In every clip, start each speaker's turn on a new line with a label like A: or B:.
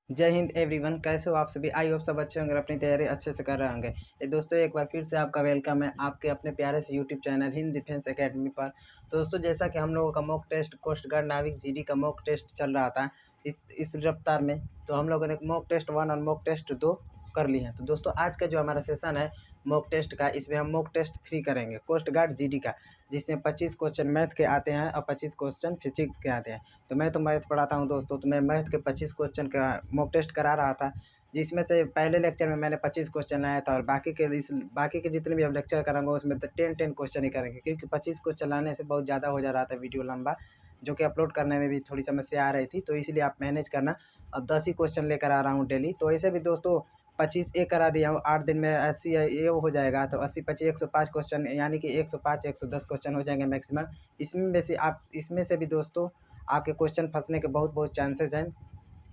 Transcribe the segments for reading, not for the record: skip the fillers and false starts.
A: जय हिंद एवरीवन। कैसे हो आप सभी? आई होप सब अच्छे होंगे और अपनी तैयारी अच्छे से कर रहे होंगे। ये दोस्तों एक बार फिर से आपका वेलकम है आपके अपने प्यारे से YouTube channel Hind defence academy पर। तो दोस्तों जैसा कि हम लोगों का मॉक टेस्ट कोस्ट गार्ड नाविक जीडी का मॉक टेस्ट चल रहा था इस रफ्तार में, तो हम लोगों ने मॉक टेस्ट 1 और मॉक टेस्ट 2 कर लिए हैं। तो दोस्तों आज का जो हमारा सेशन है मॉक टेस्ट का, इसमें हम मॉक टेस्ट 3 करेंगे कोस्ट गार्ड जीडी का, जिसमें 25 क्वेश्चन मैथ के आते हैं और 25 क्वेश्चन फिजिक्स के आते हैं। तो मैं तो मैथ पढ़ाता हूं दोस्तों, तो मैं मैथ के 25 क्वेश्चन का मॉक टेस्ट करा रहा था, जिसमें से पहले लेक्चर में मैंने 25 क्वेश्चन लाया था और बाकी के जितने भी अब लेक्चर कराऊंगा उसमें तो 10 क्वेश्चन ही करेंगे, क्योंकि 25 क्वेश्चन लाने से बहुत ज़्यादा हो जा रहा था वीडियो लंबा, जो कि अपलोड करने में भी थोड़ी समस्या आ रही थी। तो इसलिए आप मैनेज करना। अब 10 ही क्वेश्चन लेकर आ रहा हूँ डेली। तो ऐसे भी दोस्तों 25 ए करा दिया हूँ, 8 दिन में 80 ये हो जाएगा। तो 80 25 105 क्वेश्चन, यानी कि 105 110 क्वेश्चन हो जाएंगे मैक्सिमम। इसमें से भी दोस्तों आपके क्वेश्चन फंसने के बहुत बहुत चांसेस हैं,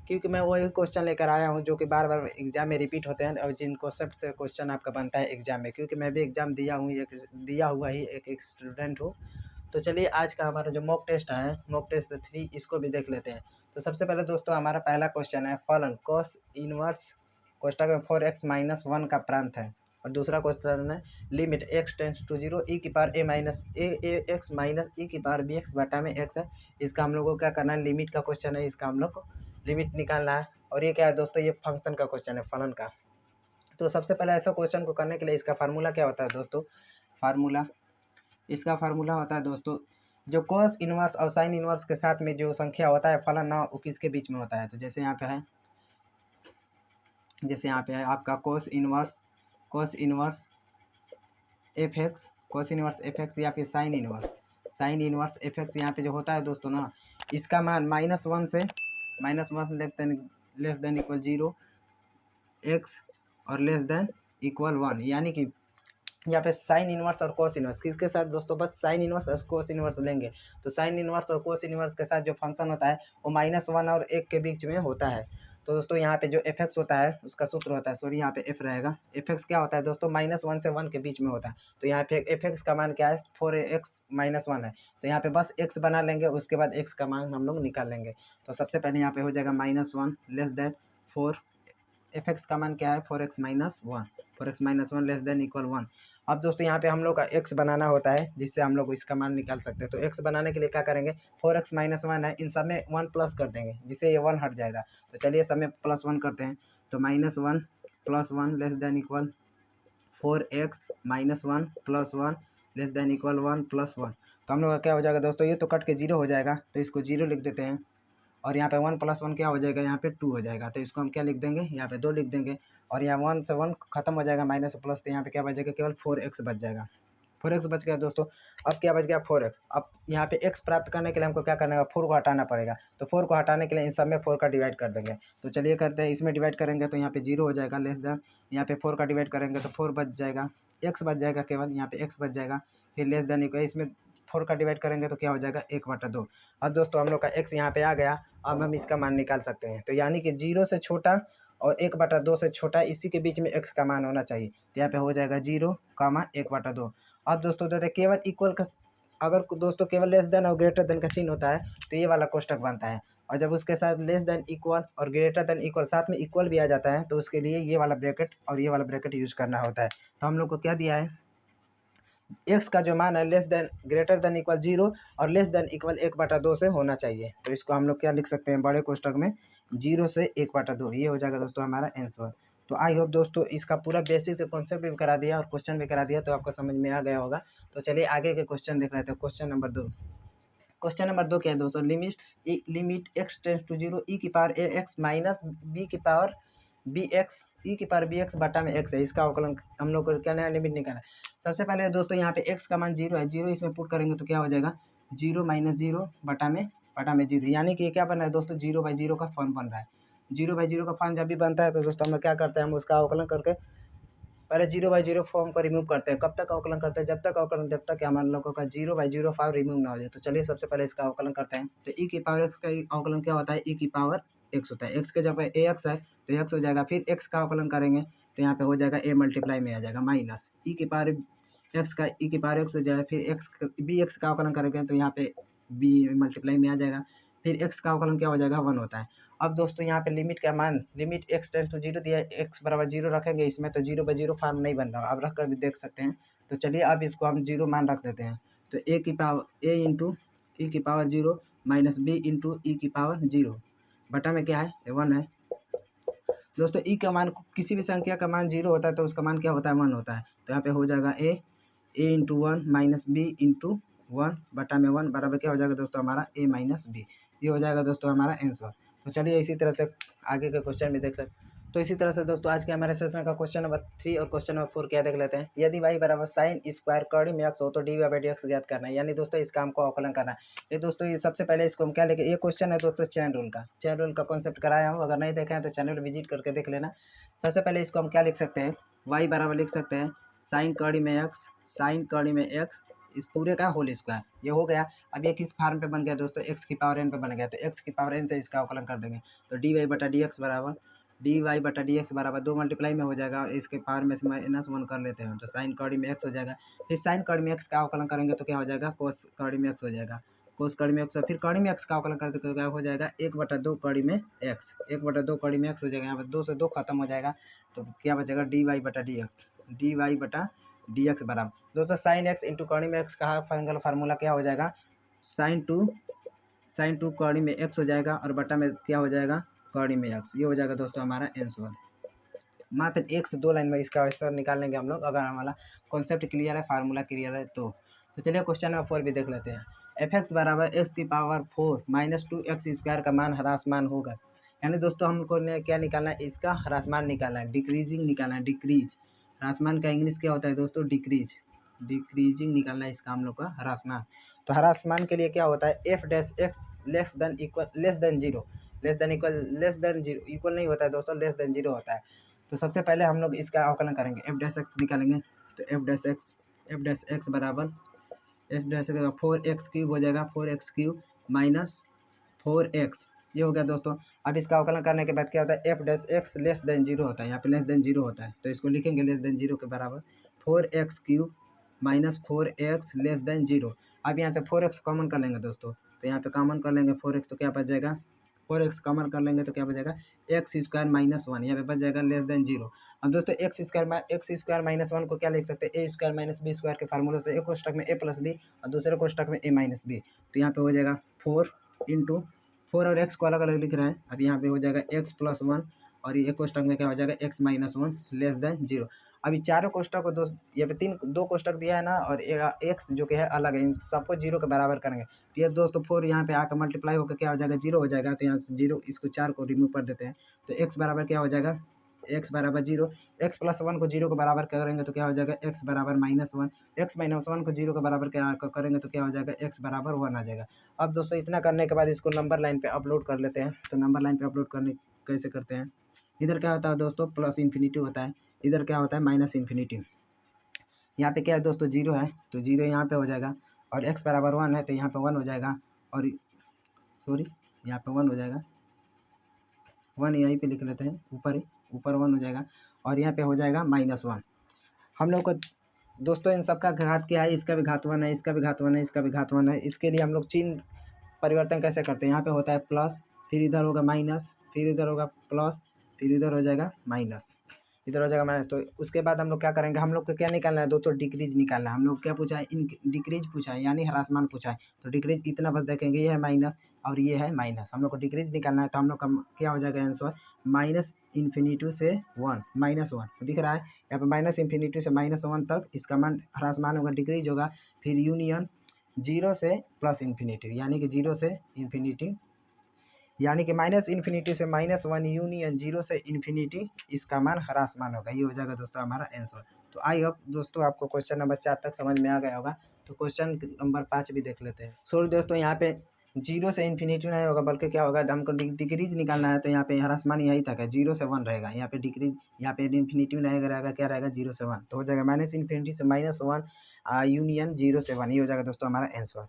A: क्योंकि मैं वही क्वेश्चन लेकर आया हूँ जो कि बार बार एग्जाम में रिपीट होते हैं और जिन कॉन्सेप्ट से क्वेश्चन आपका बनता है एग्जाम में, क्योंकि मैं भी एग्जाम दिया हुआ ही एक स्टूडेंट हूँ। तो चलिए आज का हमारा जो मॉक टेस्ट है मॉक टेस्ट 3, इसको भी देख लेते हैं। तो सबसे पहले दोस्तों हमारा पहला क्वेश्चन है फलन कॉस इनवर्स कोष्टक में 4x-1 का प्रांत है। और दूसरा क्वेश्चन है limit x tends to 0 e की power a minus A X minus E की पावर बी एक्स बटा में x है। इसका हम लोग को क्या करना है, लिमिट का क्वेश्चन है, इसका हम लोग को लिमिट निकालना है। और ये क्या है दोस्तों, ये फंक्शन का क्वेश्चन है, फलन का। तो सबसे पहले ऐसा क्वेश्चन को करने के लिए इसका फार्मूला क्या होता है दोस्तों, इसका फार्मूला होता है दोस्तों, जो कॉस इनवर्स और साइन इनवर्स के साथ में जो संख्या होता है फलन ना वो किसके बीच में होता है। तो जैसे यहाँ पे है आपका कॉस इनवर्स एफ एक्स या फिर साइन इनवर्स एफ एक्स। यहाँ पे जो होता है दोस्तों ना, इसका मान -1 से लेस देन इक्वल 0 एक्स और लेस देन इक्वल 1, यानी कि यहाँ पे साइन इनवर्स और कोस इनवर्स किसके साथ दोस्तों, बस साइन इनवर्स और कोस इनवर्स लेंगे। तो साइन इनवर्स और कोस इनवर्स के साथ जो फंक्शन होता है वो -1 और 1 के बीच में होता है। तो दोस्तों यहाँ पे जो एफ एक्स होता है उसका सूत्र होता है, सॉरी यहाँ पे एफ रहेगा, एफ एक्स क्या होता है दोस्तों, -1 से 1 के बीच में होता है। तो यहाँ पे एफ एक्स का मान क्या है, 4x-1 है। तो यहाँ पे बस एक्स बना लेंगे, उसके बाद एक्स का मान हम लोग निकाल लेंगे। तो सबसे पहले यहाँ पे हो जाएगा -1 लेस देन 4, एफ एक्स का मान क्या है 4x-1 लेस देन इक्वल 1। अब दोस्तों यहाँ पे हम लोग का x बनाना होता है, जिससे हम लोग इसका मान निकाल सकते हैं। तो x बनाने के लिए क्या करेंगे, 4x-1 है, इन सब में 1 प्लस कर देंगे, जिससे ये 1 हट जाएगा। तो चलिए सब में +1 करते हैं। तो -1 + 1 less than equal 4x-1 + 1 less than equal 1 + 1। तो हम लोग का क्या हो जाएगा दोस्तों, ये तो कट के 0 हो जाएगा, तो इसको 0 लिख देते हैं। और यहाँ पे 1 + 1 क्या हो जाएगा, यहाँ पे 2 हो जाएगा। तो इसको हम क्या लिख देंगे, यहाँ पे 2 लिख देंगे। और यहाँ 1 से 1 खत्म हो जाएगा, माइनस प्लस, तो यहाँ पे क्या बचेगा, केवल 4x बच जाएगा। 4x बच गया दोस्तों। अब क्या बच गया, 4x। अब यहाँ पे x प्राप्त करने के लिए हमको क्या करना है, 4 को हटाना पड़ेगा। तो 4 को हटाने के लिए इन सब में 4 का डिवाइड कर देंगे। तो चलिए करते हैं, इसमें डिवाइड करेंगे तो यहाँ पे 0 हो जाएगा, लेस देन यहाँ पे 4 का डिवाइड करेंगे तो 4 बच जाएगा, x बच जाएगा, केवल यहाँ पे x बच जाएगा। फिर लेस देन इक्वल, इसमें 4 का डिवाइड करेंगे तो क्या हो जाएगा, 1/2। अब दोस्तों हम लोग का x यहाँ पे आ गया। अब हम इसका मान निकाल सकते हैं। तो यानी कि 0 से छोटा और 1/2 से छोटा, इसी के बीच में x का मान होना चाहिए। तो यहाँ पे हो जाएगा 0, 1/2। अब दोस्तों देखते केवल इक्वल का, अगर दोस्तों केवल लेस देन और ग्रेटर देन का चिन्ह होता है तो ये वाला कोष्टक बनता है। और जब उसके साथ लेस देन इक्वल और ग्रेटर देन इक्वल साथ में इक्वल भी आ जाता है, तो उसके लिए ये वाला ब्रैकेट और ये वाला ब्रैकेट यूज करना होता है। तो हम लोग को क्या दिया है, x का जो मान है less than greater than equal 0 और लेस देन इक्वल 1/2 से होना चाहिए। तो इसको हम लोग क्या लिख सकते हैं, बड़े कोष्टक में 0 से 1/2, ये हो जाएगा दोस्तों हमारा आंसर। तो आई होप दोस्तों इसका पूरा बेसिक से कॉन्सेप्ट भी करा दिया और क्वेश्चन भी करा दिया, तो आपको समझ में आ गया होगा। तो चलिए आगे के क्वेश्चन देख रहे थे। क्वेश्चन नंबर 2 क्या है दोस्तों, limit x tends to 0 e की पावर ax माइनस b की पावर bx e की पावर bx बटा में x है। इसका अवकलन हम लोग को क्या नया लिमिट निकालना है। सबसे पहले दोस्तों यहाँ पे x का मान 0 है, 0 इसमें पुट करेंगे तो क्या हो जाएगा, 0 - 0 बटा में 0, यानी कि क्या बन रहा है दोस्तों, 0/0 का फॉर्म बन रहा है। 0/0 का फॉर्म जब भी बनता है तो दोस्तों हम लोग क्या करते हैं, हम उसका अवकलन करके पहले 0/0 फॉर्म को रिमूव करते हैं। कब तक अवकलन करते हैं, जब तक हमारे लोगों का 0/0 फॉर्म रिमूव ना हो जाए। तो चलिए सबसे पहले इसका अवकलन करते हैं। तो e की पावर x का अवकलन क्या होता है, e की पावर x होता है। x के जब ax है तो x हो जाएगा, फिर x का अवकलन करेंगे तो यहाँ पे हो जाएगा a मल्टीप्लाई में आ जाएगा माइनस e की पावर x का e की पावर x हो जाएगा, फिर bx का अवकलन करेंगे तो यहाँ पे b मल्टीप्लाई में आ जाएगा, फिर x का अवकलन क्या हो जाएगा, 1 होता है। अब दोस्तों यहाँ पे लिमिट का मान, limit x tends to zero दिया है, x बराबर जीरो रखेंगे इसमें तो जीरो बाई जीरो फॉर्म नहीं बन रहा, अब रख कर भी देख सकते हैं। तो चलिए अब इसको हम जीरो मान रख देते हैं। तो a की पावर a इंटू ई की power zero minus B into E की पावर जीरो बटा में क्या है 1 है। दोस्तों ई का मान, किसी भी संख्या का मान जीरो होता है तो उसका मान क्या होता है 1 होता है। तो यहाँ पे हो जाएगा A into one minus B into one बटा में 1 बराबर क्या हो जाएगा दोस्तों हमारा ए माइनस बी। ये हो जाएगा दोस्तों हमारा आंसर। तो चलिए इसी तरह से आगे के क्वेश्चन भी देख लेते हैं। तो इसी तरह से दोस्तों आज के हमारे सेशन का क्वेश्चन नंबर 3 और क्वेश्चन नंबर 4 क्या देख लेते हैं। यदि y बराबर साइन स्क्वायर कड़ी में x हो तो D Y by D X ज्ञात करना है, यानी दोस्तों इसका हमको आकलन करना है। ये दोस्तों ये सबसे पहले इसको हम क्या लेके, ये क्वेश्चन है दोस्तों चैन रूल का, चैन रूल का कॉन्सेप्ट कराया हूँ, अगर नहीं देखे हैं तो चैनल विजिट करके देख लेना। सबसे पहले इसको हम क्या लिख सकते हैं, y बराबर लिख सकते हैं साइन कड़ी में x, साइन कड़ी में x इस पूरे का होल स्क्वायर, ये हो गया। अब ये किस फॉर्म पे बन गया दोस्तों, x की पावर n पे बन गया, तो x की पावर n से इसका अवकलन कर देंगे। तो डी वाई बटा डी एक्स बराबर डी वाई बटा डी एक्स बराबर 2 मल्टीप्लाई में हो जाएगा, इसके पावर में से -1 कर लेते हैं तो साइन कड़ी में x हो जाएगा। फिर साइन कड़ी में x का अवकलन करेंगे तो क्या हो जाएगा, कोस कड़ी में x हो जाएगा, कोस कड़ी में x। फिर कड़ी में x का अवकलन करते तो क्या हो जाएगा 1/2 कड़ी में x, 1/2 कड़ी में x हो जाएगा। यहाँ पर 2 से 2 खत्म हो जाएगा तो क्या बचेगा डी वाई बटा डी एक्स, डी वाई बटा डी एक्स बराबर दोस्तों साइन एक्स इंटू कड़ी में एक्स का फार्मूला क्या हो जाएगा, साइन टू कड़ी में एक्स हो जाएगा और बटा में क्या हो जाएगा कड़ी में एक्स। ये हो जाएगा दोस्तों हमारा आंसर। मात्र 1 से 2 लाइन में इसका आंसर निकाल लेंगे हम लोग, अगर हमारा कॉन्सेप्ट क्लियर है, फार्मूला क्लियर है तो। चलिए क्वेश्चन नंबर 4 भी देख लेते हैं। एफ एक्स बराबर एक्स की पावर 4 माइनस 2x स्क्वायर का मान ह्रासमान होगा, यानी दोस्तों हमको ने क्या निकालना है, इसका ह्रासमान निकालना है, डिक्रीजिंग निकालना है, डिक्रीज। ह्रासमान का इंग्लिश क्या होता है दोस्तों, डिक्रीज, डिक्रीजिंग निकालना है इसका हम लोग का ह्रासमान। तो ह्रासमान के लिए क्या होता है, F dash x less than equal less than zero, less than equal less than zero, equal नहीं होता है दोस्तों, लेस देन जीरो होता है। तो सबसे पहले हम लोग इसका अवकलन करेंगे, एफ डैश एक्स निकालेंगे। तो एफ डैश एक्स बराबर F dash x 4x cube हो जाएगा, 4x क्यूब माइनस 4x, ये हो गया दोस्तों। अब इसका अवकलन करने के बाद क्या होता है, F dash x less than zero होता है, यहाँ पे लेस देन जीरो होता है तो इसको लिखेंगे लेस देन जीरो के बराबर 4x cube minus 4x less than zero. अब यहाँ से 4x कॉमन कर लेंगे दोस्तों, तो यहाँ पे कॉमन कर लेंगे 4x तो क्या बच जाएगा, 4x कॉमन कर लेंगे तो क्या बचेगा एक्स स्क्वायर माइनस 1, यहाँ पे बच जाएगा लेस देन जीरो। अब दोस्तों एक्स स्क्वायर माइनस 1 को क्या लिख सकते हैं, ए स्क्वायर माइनस बी स्क्वायर के फार्मूले से, एक कोष्टक में ए प्लस बी और दूसरे कोष्टक में ए माइनस बी। तो यहाँ पे हो जाएगा 4 इंटू 4 और x को अलग अलग लिख रहे हैं, अब यहाँ पे हो जाएगा x प्लस 1 और ये कोष्टक में क्या हो जाएगा x minus 1 less than zero. अभी चारों कोष्टक को दोस्त यहाँ पे दो कोष्टक दिया है ना, और एक्स जो कि है अलग है, इन सबको जीरो के बराबर करेंगे। तो ये दोस्तों 4 यहाँ पे आकर मल्टीप्लाई होकर क्या हो जाएगा जीरो हो जाएगा, तो यहाँ से जीरो इसको 4 को रिमूव कर देते हैं तो x बराबर क्या हो जाएगा, x बराबर जीरो, x प्लस 1 को जीरो के बराबर करेंगे तो क्या हो जाएगा x बराबर -1, x माइनस 1 को जीरो के बराबर क्या करेंगे तो क्या हो जाएगा x बराबर 1 आ जाएगा। अब दोस्तों इतना करने के बाद इसको नंबर लाइन पे अपलोड कर लेते हैं। तो नंबर लाइन पे अपलोड करने कैसे करते हैं, इधर क्या होता है दोस्तों प्लस इन्फिनिटी होता है, इधर क्या होता है माइनस इन्फिनिटी। यहाँ पे क्या है दोस्तों जीरो है तो जीरो यहाँ पे हो जाएगा, और x बराबर 1 है तो यहाँ पे 1 हो जाएगा, और सॉरी यहाँ पे 1 हो जाएगा, 1 यहीं पे लिख लेते हैं, ऊपर 1 हो जाएगा, और यहाँ पे हो जाएगा -1। हम लोग को दोस्तों इन सबका घात क्या है, इसका भी घात 1 है, इसका भी घात 1 है, इसका भी घात 1 है। इसके लिए हम लोग चिन्ह परिवर्तन कैसे करते हैं, यहाँ पे होता है प्लस, फिर इधर होगा माइनस, फिर इधर होगा प्लस, फिर इधर हो जाएगा माइनस, इधर हो जाएगा माइनस। तो उसके बाद हम लोग क्या करेंगे, हम लोग को क्या निकालना है दोस्तों, डिक्रीज निकालना है। हम लोग क्या पूछा है, इन डिक्रीज पूछा है यानी ह्रासमान पूछा है। तो डिक्रीज इतना बस देखेंगे, ये है माइनस और ये है माइनस, हम लोग को डिक्रीज निकालना है। तो हम लोग का क्या हो जाएगा आंसर, माइनस इन्फिनिटी से 1, -1 दिख रहा है यहाँ पे, माइनस इन्फिनिटी से -1 तक इसका मान ह्रासमान होगा, डिक्रीज होगा। फिर यूनियन जीरो से प्लस इन्फिनिटी, यानी कि जीरो से इन्फिनिटी, यानी कि माइनस इन्फिनिटी से -1 यूनियन जीरो से इन्फिनिटी, इसका मान ह्रासमान होगा। ये हो जाएगा दोस्तों हमारा आंसर। तो आई होप दोस्तों आपको क्वेश्चन नंबर 4 तक समझ में आ गया होगा। तो क्वेश्चन नंबर 5 भी देख लेते हैं। सॉरी दोस्तों यहाँ पे जीरो से इन्फिनिटी नहीं होगा, बल्कि क्या होगा, हमको डिक्रीज निकालना है। तो यहाँ पे ह्रासमान यहीं तक है, 0 से 1 रहेगा, यहाँ पे डिक्रीज, यहाँ पे इन्फिनिटी में रहेगा, क्या रहेगा 0 से 1, तो हो जाएगा माइनस इन्फिनिटी से -1 यूनियन 0 से 1। ये हो जाएगा दोस्तों हमारा आंसर।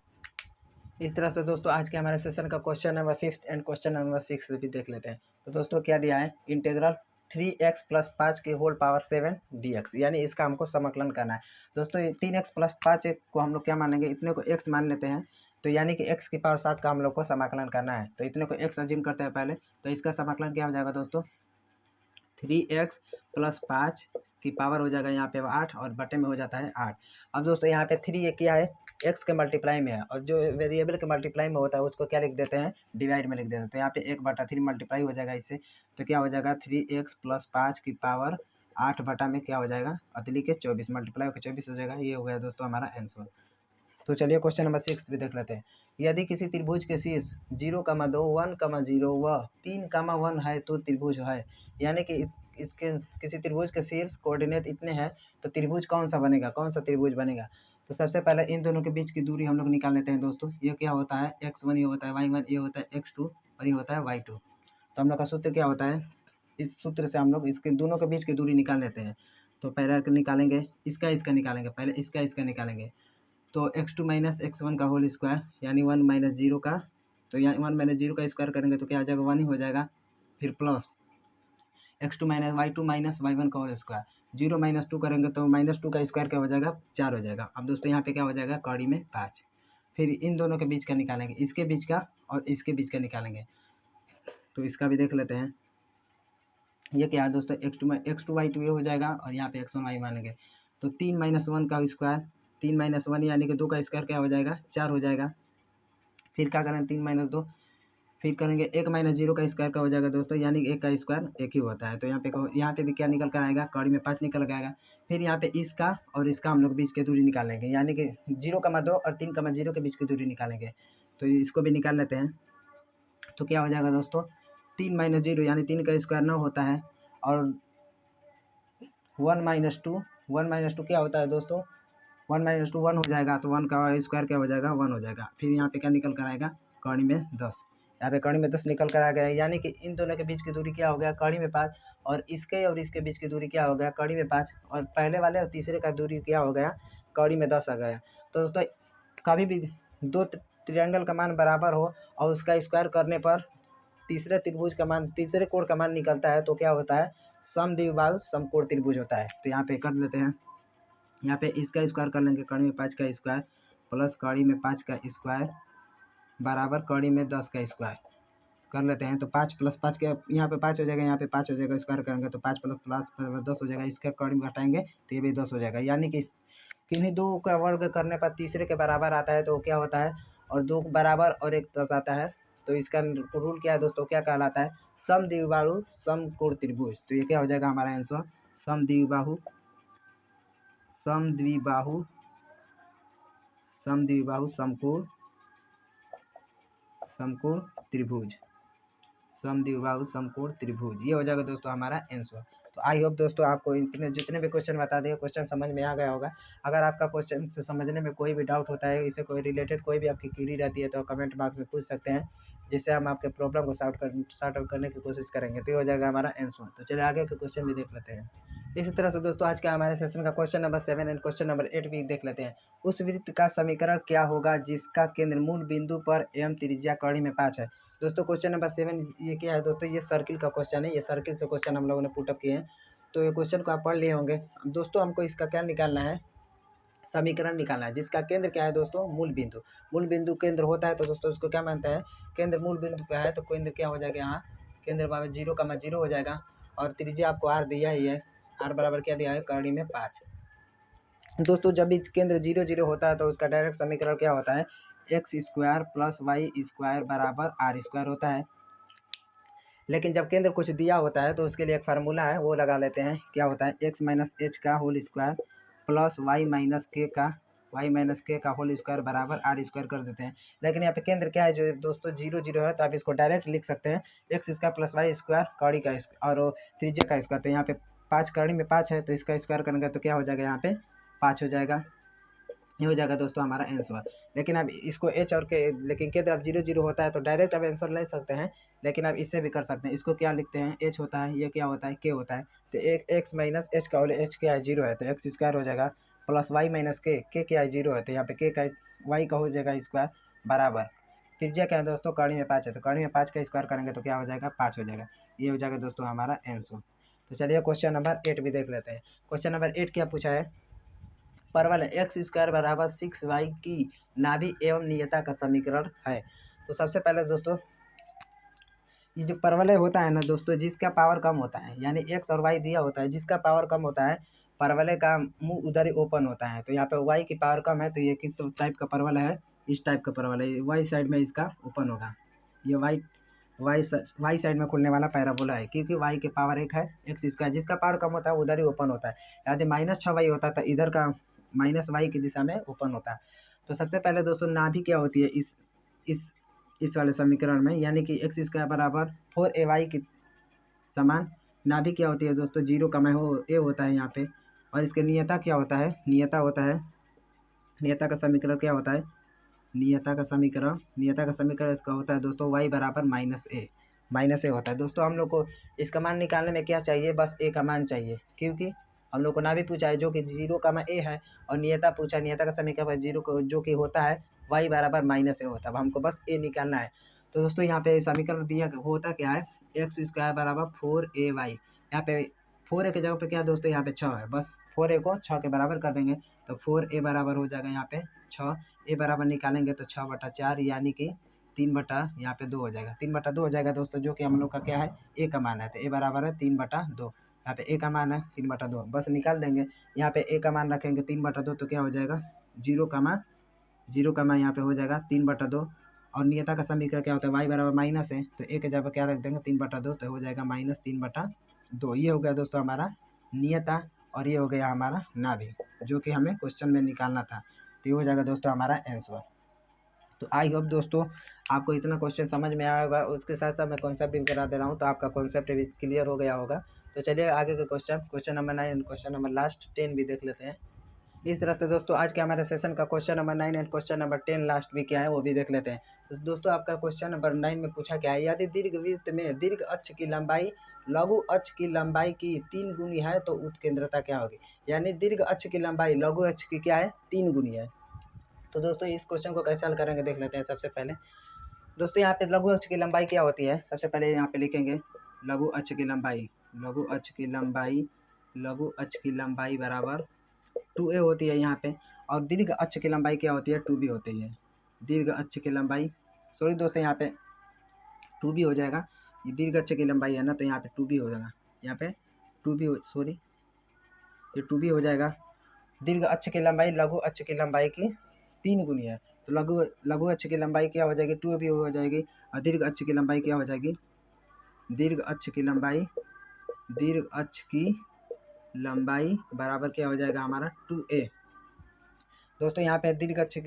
A: इस तरह से दोस्तों आज के हमारे सेशन का question number 5 and question number 6 भी देख लेते हैं। तो दोस्तों क्या दिया है, इंटीग्रल 3x प्लस 5 की होल पावर 7 dx, यानी इसका हमको समाकलन करना है। दोस्तों 3x प्लस 5 को हम लोग क्या मानेंगे, इतने को x मान लेते हैं। तो यानी कि x की पावर 7 का हम लोग को समाकलन करना है। तो इतने को x अज्यूम करते हैं पहले, तो इसका समाकलन क्या हो जाएगा दोस्तों, 3x प्लस 5 की पावर हो जाएगा यहाँ पे 8 और बटे में हो जाता है 8। अब दोस्तों यहाँ पे 3 ये क्या है, x के मल्टीप्लाई में है, और जो वेरिएबल के मल्टीप्लाई में होता है उसको क्या लिख देते हैं, डिवाइड में लिख देते हैं। तो यहाँ पे 1/3 मल्टीप्लाई हो जाएगा इससे, तो क्या हो जाएगा 3x प्लस 5 की पावर 8 बटा में क्या हो जाएगा, अतली के 24 मल्टीप्लाई होकर 24 हो जाएगा। ये हो गया दोस्तों हमारा आंसर। तो चलिए क्वेश्चन नंबर 6 भी देख लेते हैं। यदि किसी त्रिभुज के शीर्ष 0,2 1,0 व 3,1 है तो त्रिभुज है। यानी कि इसके किसी त्रिभुज के शीर्ष कोऑर्डिनेट इतने हैं तो त्रिभुज कौन सा बनेगा, कौन सा त्रिभुज बनेगा। तो सबसे पहले इन दोनों के बीच की दूरी हम लोग निकाल लेते हैं दोस्तों। ये क्या होता है x1, ये होता है y1, ये होता है x2 और ये होता है y2। तो हम लोग का सूत्र क्या होता है, इस सूत्र से हम लोग इसके दोनों के बीच की दूरी निकाल लेते हैं। तो पहले निकालेंगे इसका निकालेंगे, पहले इसका निकालेंगे। तो x2 माइनस x1 का होल स्क्वायर यानी 1 माइनस 0 का, तो यहाँ 1 माइनस 0 का स्क्वायर करेंगे तो क्या हो जाएगा 1 ही हो जाएगा। फिर plus x2 minus y2 minus y1 का होल स्क्वायर, 0 माइनस 2 करेंगे तो माइनस 2 का स्क्वायर क्या हो जाएगा 4 हो जाएगा। अब दोस्तों यहाँ पे क्या हो जाएगा कौड़ी में 5। फिर इन दोनों के बीच का निकालेंगे, इसके बीच का और इसके बीच का निकालेंगे। तो इसका भी देख लेते हैं। ये क्या है दोस्तों x2 y2 ये हो जाएगा और यहाँ पे x1 y मानेंगे। तो 3 माइनस 1 का स्क्वायर, 3 माइनस 1 यानी कि 2 का स्क्वायर क्या हो जाएगा 4 हो जाएगा। फिर क्या करेंगे 3 माइनस 2, फिर करेंगे 1 माइनस 0 का स्क्वायर का हो जाएगा दोस्तों, यानी कि 1 का स्क्वायर 1 ही होता है। तो यहाँ पे भी क्या निकल कर आएगा, कौड़ी में 5 निकल कर आएगा। फिर यहाँ पे इसका और इसका हम लोग बीच की दूरी निकालेंगे, यानी कि 0,2 और 3,0 के बीच की दूरी निकालेंगे। तो इसको भी निकाल लेते हैं। तो क्या हो जाएगा दोस्तों 3 माइनस 0 यानी 3 का स्क्वायर 9 होता है, और 1 माइनस 2, 1 माइनस 2 क्या होता है दोस्तों 1 माइनस 2 1 हो जाएगा। तो 1 का स्क्वायर क्या हो जाएगा 1 हो जाएगा। फिर यहाँ पे क्या निकल कर आएगा कौड़ी में 10, यहाँ पे कौड़ी में 10 निकल कर आ गया। यानी कि इन दोनों के बीच की दूरी क्या हो गया कौड़ी में 5, और इसके बीच की दूरी क्या हो गया कौड़ी में 5, और पहले वाले और तीसरे का दूरी क्या हो गया कौड़ी में 10 आ गया। तो दोस्तों कभी भी दो त्रिएंगल का मान बराबर हो और उसका स्क्वायर करने पर तीसरे त्रिभुज का मान, तीसरे कोण का मान निकलता है तो क्या होता है समद्विबाहु समकोण त्रिभुज होता है। तो यहाँ पे कर लेते हैं, यहाँ पे इसका स्क्वायर कर लेंगे कौड़ी में 5 का स्क्वायर प्लस कौड़ी में 5 का स्क्वायर बराबर कौड़ी में 10 का स्क्वायर कर लेते हैं। तो 5 प्लस 5 के यहाँ पे 5 हो जाएगा, यहाँ पे 5 हो जाएगा, स्क्वायर करेंगे तो 5 प्लस 5 10 हो जाएगा। इसका कौड़ी में घटाएंगे तो ये भी 10 हो जाएगा। यानी कि किन्हीं दो का वर्ग करने पर तीसरे के बराबर आता है तो क्या होता है, और 2 बराबर और 1 10 आता है। तो इसका रूल क्या है दोस्तों, क्या कहलाता है समद्विबाहु समकोण त्रिभुज। तो ये क्या हो जाएगा हमारा आंसर समद्विबाहु समद्विबाहु समद्विबाहु समकोण समकोण त्रिभुज, समद्विबाहु समकोण त्रिभुज, ये हो जाएगा दोस्तों हमारा आंसर। तो आई होप दोस्तों आपको इतने जितने भी क्वेश्चन बता दिए क्वेश्चन समझ में आ गया होगा। अगर आपका क्वेश्चन से समझने में कोई भी डाउट होता है, इससे कोई रिलेटेड कोई भी आपकी क्वेरी रहती है तो कमेंट बॉक्स में पूछ सकते हैं, जिससे हम आपके प्रॉब्लम को सॉर्ट आउट करने की कोशिश करेंगे। तो ये हो जाएगा हमारा आंसर। तो चलिए आगे के क्वेश्चन भी देख लेते हैं। इसी तरह से दोस्तों आज का हमारे सेशन का question number 7 and question number 8 भी देख लेते हैं। उस वृत्त का समीकरण क्या होगा जिसका केंद्र मूल बिंदु पर एवं त्रिज्या कौड़ी में 5 है। दोस्तों क्वेश्चन नंबर 7 ये क्या है दोस्तों, ये सर्किल का क्वेश्चन है। ये सर्किल से क्वेश्चन हम लोगों ने पुटअप किए हैं, तो ये क्वेश्चन को आप पढ़ लिए होंगे। दोस्तों हमको इसका क्या निकालना है, समीकरण निकालना है जिसका केंद्र क्या है दोस्तों मूल बिंदु। मूल बिंदु केंद्र होता है तो दोस्तों उसको क्या मानता है, केंद्र मूल बिंदु पे है तो केंद्र क्या हो जाएगा यहाँ केंद्र बराबर 0,0 हो जाएगा, और त्रिज्या आपको आर दिया ही है, आर बराबर क्या दिया है कौड़ी में 5। दोस्तों जब भी केंद्र 0 0 होता है तो उसका डायरेक्ट समीकरण क्या होता है X square plus Y square बराबर आर स्क्वायर होता है। लेकिन जब केंद्र कुछ दिया होता है तो उसके लिए एक फार्मूला है, वो लगा लेते हैं। क्या होता है एक्स माइनस एच का whole square plus Y minus K का होल स्क्वायर बराबर आर स्क्वायर कर देते हैं। लेकिन यहाँ पे केंद्र क्या है जो दोस्तों 0 0 है, तो आप इसको डायरेक्ट लिख सकते हैं X square plus Y square कौड़ी का और त्रिज्या का स्क्वायर। तो यहाँ पे 5 कौड़ी में 5 है तो इसका स्क्वायर करेंगे तो क्या हो जाएगा यहाँ पे 5 हो जाएगा। ये हो जाएगा दोस्तों हमारा आंसर। लेकिन अब इसको एच और के, लेकिन केंद्र अब 0 0 होता है तो डायरेक्ट अब आंसर ले सकते हैं, लेकिन अब इससे भी कर सकते हैं। इसको क्या लिखते हैं एच होता है, ये क्या होता है के होता है। तो एक एक्स माइनस एच का होल एच क्या है 0 है तो एक्स स्क्वायर हो जाएगा, प्लस वाई माइनस के क्या है 0 है तो यहाँ पे के का वाई का हो जाएगा स्क्वायर बराबर त्रिज्या क्या है दोस्तों कौड़ी में 5 है तो कौड़ी में 5 का स्क्वायर करेंगे तो क्या हो जाएगा 5 हो जाएगा। ये हो जाएगा दोस्तों हमारा आंसर। तो चलिए क्वेश्चन नंबर 8 भी देख लेते हैं। क्वेश्चन नंबर 8 क्या पूछा है, परवल एक्स स्क्वायर बराबर 6y की नाभि एवं नियता का समीकरण है। तो सबसे पहले दोस्तों ये जो परवलय होता है ना दोस्तों, जिसका पावर कम होता है, यानी एक्स और वाई दिया होता है, जिसका पावर कम होता है परवलय का मुंह उधर ही ओपन होता है। तो यहाँ पे वाई की पावर कम है, तो ये किस टाइप का परवल है, इस टाइप का परवल है, वाई साइड में इसका ओपन होगा। ये वाई साइड में खुलने वाला पैराबोला है, क्योंकि वाई की पावर एक है एक्स स्क्वायर, जिसका पावर कम होता है उधर ही ओपन होता है। यदि -6y होता है तो इधर का -y की दिशा में ओपन होता है। तो सबसे पहले दोस्तों नाभि क्या होती है इस वाले समीकरण में, यानी कि एक्स स्क्वायर बराबर 4ay की समान नाभि क्या होती है दोस्तों, 0 का ए होता है यहाँ पे। और इसके नियता क्या होता है, नियता का समीकरण क्या होता है, नियता का समीकरण इसका होता है दोस्तों y बराबर -a होता है। दोस्तों हम लोग को इसका मान निकालने में क्या चाहिए, बस a का मान चाहिए, क्योंकि हम लोग को नाभि पूछा है जो कि 0 का a है, और नियता पूछा, नियता का समीकरण 0 को जो कि होता है y बराबर -a होता है। अब हमको बस a निकालना है। तो दोस्तों यहाँ पे समीकरण दिया होता क्या है, एक्स स्क्वायर बराबर 4ay, यहाँ पे 4a के जगह पे क्या है दोस्तों, यहाँ पे 6 है, बस 4a को 6 के बराबर कर देंगे, तो 4a बराबर हो जाएगा यहाँ पे 6। ए बराबर निकालेंगे तो 6/4 यानी कि 3 यहाँ पे 2 हो जाएगा, 3/2 हो जाएगा दोस्तों, जो कि हम लोग का क्या है ए का मान है। तो ए बराबर है 3/2, यहाँ पे ए का मान है 3/2, बस निकाल देंगे। यहाँ पे ए का मान रखेंगे 3/2, तो क्या हो जाएगा 0 का मान यहाँ पे हो जाएगा 3/2। और नियता का समीकरण क्या होता है, y बराबर माइनस है, तो ए के जगह क्या रख देंगे 3/2, तो हो जाएगा -3/2। ये हो गया दोस्तों हमारा नियता, और ये हो गया हमारा नाभि, जो कि हमें क्वेश्चन में निकालना था। तो ये हो जाएगा दोस्तों हमारा आंसर। तो आई होप दोस्तों आपको इतना क्वेश्चन समझ में आया होगा, उसके साथ साथ मैं कॉन्सेप्ट भी करा दे रहा हूँ, तो आपका कॉन्सेप्ट भी क्लियर हो गया होगा। तो चलिए आगे के question number 9, question number last 10 भी देख लेते हैं। इस तरह से दोस्तों आज के हमारे सेशन का question number 9 and question number 10 last भी क्या है वो भी देख लेते हैं। तो दोस्तों आपका क्वेश्चन नंबर 9 में पूछा क्या है, यदि दीर्घवृत्त में दीर्घ अक्ष की लंबाई लघु अक्ष की लंबाई की 3 गुनी है तो उत्केंद्रता क्या होगी। यानी दीर्घ अक्ष की लंबाई लघु अक्ष की क्या है, 3 गुनी है। तो दोस्तों इस क्वेश्चन को कैसे हल करेंगे देख लेते हैं। सबसे पहले दोस्तों यहाँ पे लघु अक्ष की लंबाई क्या होती है, सबसे पहले यहाँ पे लिखेंगे लघु अक्ष की लंबाई बराबर 2a होती है यहाँ पे, और दीर्घ अक्ष की लंबाई क्या होती है, 2b होती है। दीर्घ अक्ष की लंबाई, सॉरी दोस्तों यहाँ पे 2b हो जाएगा, ये दीर्घ अक्ष की लंबाई है ना, तो यहाँ पे 2b हो जाएगा, यहाँ पे 2b सॉरी ये 2b हो जाएगा। दीर्घ अक्ष की लंबाई लघु अक्ष की लंबाई की 3 गुनी है, तो लघु अक्ष की लंबाई क्या हो जाएगी, 2b हो जाएगी, और दीर्घ अक्ष की लंबाई क्या हो जाएगी, दीर्घ अक्ष की लंबाई बराबर क्या हो जाएगा हमारा 2a। दोस्तों यहाँ पे दीर्घ अक्ष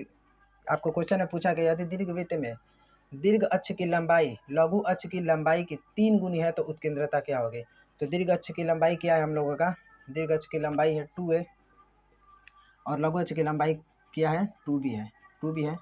A: आपको क्वेश्चन में पूछा गया, यदि दीर्घवृत्त में दीर्घ अक्ष की लंबाई लघु अक्ष की लंबाई की 3 गुनी है तो उत्केंद्रता क्या होगी। तो दीर्घ अक्ष की लंबाई क्या है हम लोगों का, दीर्घ अक्ष की लंबाई है 2a, और लघु अक्ष की लंबाई क्या है 2b है।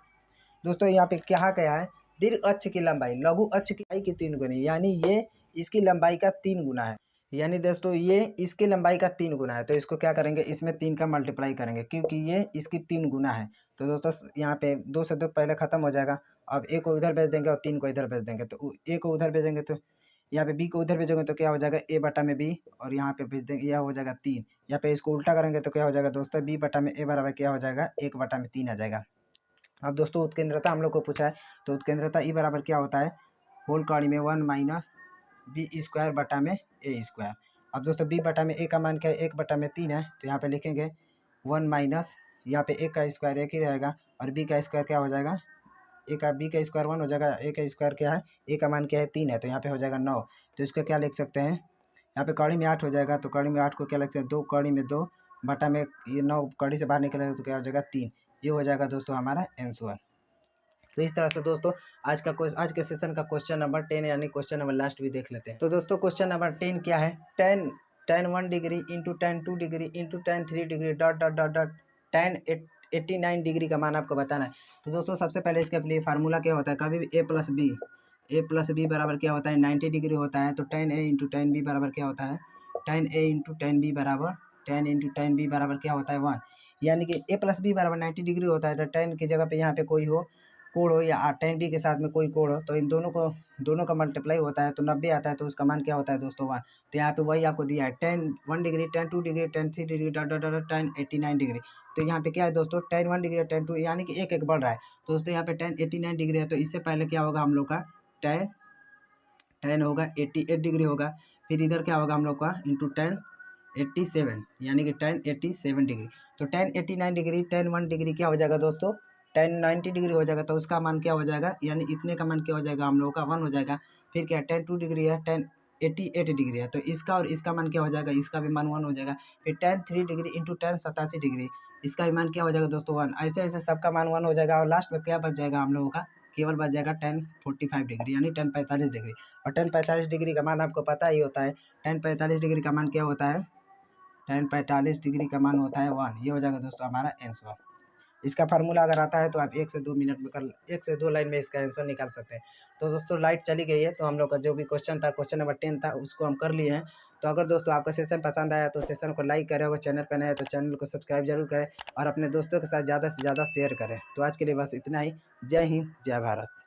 A: दोस्तों यहाँ पे क्या गया है, दीर्घ अक्ष की लंबाई लघु अक्ष की लंबाई की 3 गुनी, यानी ये इसकी लंबाई का 3 गुना है, यानी दोस्तों ये इसकी लंबाई का 3 गुना है। तो इसको क्या करेंगे, इसमें 3 का मल्टीप्लाई करेंगे, क्योंकि ये इसकी 3 गुना है। तो दोस्तों यहाँ पे 2 से 2 पहले खत्म हो जाएगा। अब a को इधर भेज देंगे और 3 को इधर भेज देंगे, तो a को उधर भेजेंगे तो यहाँ पे b को उधर भेजेंगे तो क्या हो जाएगा a बटा में b, और यहाँ पे भेज देंगे यह हो जाएगा 3। यहाँ पे इसको उल्टा करेंगे तो क्या हो जाएगा दोस्तों, b बटा में a बराबर क्या हो जाएगा 1 बटा में 3 आ जाएगा। अब दोस्तों उत्केंद्रता हम लोग को पूछा है, तो उत्केंद्रता ई बराबर क्या होता है, होल कड़ी में 1 माइनस बी स्क्वायर बटा में ए स्क्वायर। अब दोस्तों b बटा में a का मान क्या है, 1 बटा में 3 है, तो यहाँ पे लिखेंगे 1 माइनस यहाँ पे a का स्क्वायर 1 ही रहेगा, और b का स्क्वायर क्या हो जाएगा, b का स्क्वायर 1 हो जाएगा, a का स्क्वायर क्या है, a का मान क्या है 3 है, तो यहाँ पे हो जाएगा 9। तो इसको क्या लिख सकते हैं, यहाँ पे कड़ी में 8 हो जाएगा, तो कड़ी में 8 को क्या लिख सकते हैं, 2 कड़ी में 2 बटा में ये 9 कड़ी से बाहर निकलेगा तो क्या हो जाएगा 3। ये हो जाएगा दोस्तों हमारा आंसर। तो इस तरह से दोस्तों आज के सेशन का क्वेश्चन नंबर 10 यानी क्वेश्चन नंबर लास्ट भी देख लेते हैं। तो दोस्तों क्वेश्चन नंबर 10 क्या है, tan 1 degree into tan 2 degree into tan 3 degree dot dot dot dot tan 89 degree का मान आपको बताना है। तो दोस्तों सबसे पहले इसके लिए फार्मूला क्या होता है, कभी भी a प्लस बी बराबर क्या होता है 90 डिग्री होता है। तो tan a into tan b बराबर क्या होता है, tan a into tan b बराबर tan इंटू tan b बराबर क्या होता है 1, यानी कि a प्लस बी बराबर 90 डिग्री होता है। तो tan की जगह पे यहाँ पे कोई हो कोड हो या tan b के साथ में कोई कोड हो, तो इन दोनों का मल्टीप्लाई होता है तो 90 आता है, तो उसका मान क्या होता है दोस्तों 1। तो यहाँ पे वही आपको दिया है tan 1 degree, tan 2 degree, tan 3 degree, dot dot dot tan 89 degree. तो यहाँ पे क्या है दोस्तों tan 1 डिग्री, tan 2, यानी कि एक एक बढ़ रहा है। तो दोस्तों यहाँ पे tan 89 डिग्री है, तो इससे पहले क्या होगा हम लोग का tan होगा 88 डिग्री होगा। फिर इधर क्या होगा हम लोग का इंटू tan 87, यानी कि tan 87 डिग्री। तो tan 89 डिग्री tan 1 डिग्री क्या हो जाएगा दोस्तों tan 90 डिग्री हो जाएगा। तो उसका मान क्या हो जाएगा, यानी इतने का मान क्या हो जाएगा हम लोग का 1 हो जाएगा। फिर क्या tan 2 डिग्री है, tan 88 डिग्री है, तो इसका और इसका मान क्या हो जाएगा, इसका भी मान 1 हो जाएगा। फिर tan 3 degree into tan 87 degree, इसका भी मान क्या हो जाएगा दोस्तों 1। ऐसे ऐसे सबका मान 1 हो जाएगा। और लास्ट में क्या बच जाएगा हम लोगों का, केवल बच जाएगा tan 45 डिग्री, यानी tan 45 डिग्री। और tan 45 डिग्री का मान आपको पता ही होता है। tan 45 डिग्री का मान क्या होता है, tan 45 डिग्री का मान होता है 1। ये हो जाएगा दोस्तों हमारा आंसर। इसका फार्मूला अगर आता है तो आप 1 से 2 मिनट में 1 से 2 लाइन में इसका आंसर निकाल सकते हैं। तो दोस्तों लाइट चली गई है, तो हम लोग का जो भी क्वेश्चन था, क्वेश्चन नंबर 10 था, उसको हम कर लिए हैं। तो अगर दोस्तों आपका सेशन पसंद आया तो सेशन को लाइक करें, अगर चैनल पर नए हैं तो चैनल को सब्सक्राइब जरूर करें और अपने दोस्तों के साथ ज़्यादा से ज़्यादा शेयर करें। तो आज के लिए बस इतना ही। जय हिंद, जय भारत।